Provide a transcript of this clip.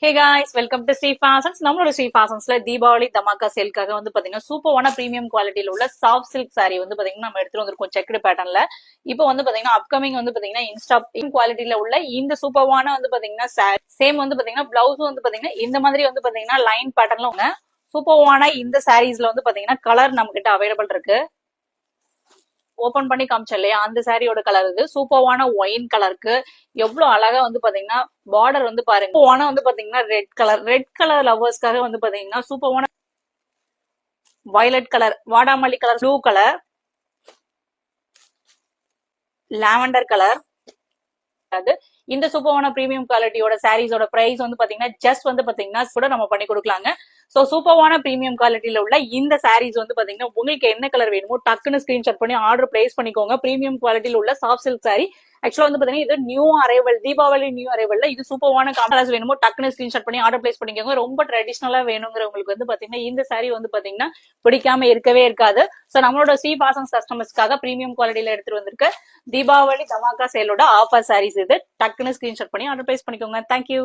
Hey guys, welcome to Sri fashions. நம்மளோட ஸ்ரீ ஃபேஷன்ஸ்ல தீபாவளி தமாக்கா சேல்காக வந்து பாத்தீங்கன்னா சூப்பரான பிரீமியம் குவாலிட்டியில உள்ள சாஃப்ட் சில்க் சாரி வந்து பாத்தீங்கன்னா நம்ம எடுத்துட்டு வந்திருக்கோம் செக்குடு பேட்டர்ன்ல. இப்போ வந்து பாத்தீங்கன்னா அப்கமிங் வந்து பாத்தீங்கன்னா இன்ஸ்டா குவாலிட்டியில உள்ள இந்த சூப்பரான வந்து பாத்தீங்கன்னா சேம் வந்து பாத்தீங்கன்னா பிளவுஸ் வந்து பாத்தீங்கன்னா இந்த மாதிரி வந்து பாத்தீங்கன்னா லைன் பேட்டர்ன்ல சூப்பரான இந்த சாரீஸ்ல வந்து பாத்தீங்கன்னா கலர் நம்ம கிட்ட அவைலபிள் இருக்கு. ஓபன் பண்ணி காமிச்சேன் இல்லையா, அந்த சாரியோட கலர் இது சூப்பரான ஒயின் கலருக்கு எவ்வளவு அழகா வந்து பாத்தீங்கன்னா பார்டர் வந்து பாருங்க. சூப்பரான வந்து பாத்தீங்கன்னா ரெட் கலர் லவர்ஸ்க்காக வந்து பாத்தீங்கன்னா சூப்பரான வயலட் கலர், வாடாமல்லி colour, blue colour, lavender colour. இந்த சூப்பரான பிரீமியம் குவாலிட்டியோட சாரீஸோட பிரைஸ் வந்து பாத்தீங்கன்னா ஜஸ்ட் வந்து பாத்தீங்கன்னா கூட நம்ம பண்ணி கொடுக்கலாங்க. சோ சூப்பரான பிரீமியம் குவாலிட்டியில உள்ள இந்த சாரீஸ் வந்து பாத்தீங்கன்னா உங்களுக்கு என்ன கலர் வேணுமோ டக்குன்னு ஸ்கிரீன்ஷாட் பண்ணி ஆர்டர் பிளேஸ் பண்ணிக்கோங்க. பிரீமியம் குவாலிட்டியில உள்ள சாஃப்ட் சில்க் சாரி ஆக்சுவலா வந்து பாத்தீங்கன்னா இது நியூ அரைவல், தீபாவளி நியூ அரைவல்ல இது சூப்பரான கலர்ஸ் வேணுமோ டக்குன்னு ஸ்கிரீன்ஷாட் பண்ணி ஆர்டர் பிளேஸ் பண்ணிக்கோங்க. ரொம்ப ட்ரெடிஷனலா வேணுங்கிறவங்களுக்கு வந்து பாத்தீங்கன்னா இந்த சாரி வந்து பாத்தீங்கன்னா பிடிக்காம இருக்கவே இருக்காது. சோ நம்மளோட ஸ்ரீ பாசன்ஸ் கஸ்டமர்ஸ்க்காக பிரீமியம் குவாலிட்டியில எடுத்துட்டு வந்திருக்க தீபாவளி தமாக்கா சேலோட ஆஃபர் சாரீஸ் இது. டக்குன்னு ஸ்கிரீன்ஷாட் பண்ணி ஆர்டர் பிளேஸ் பண்ணிக்கோங்க. தேங்க்யூ.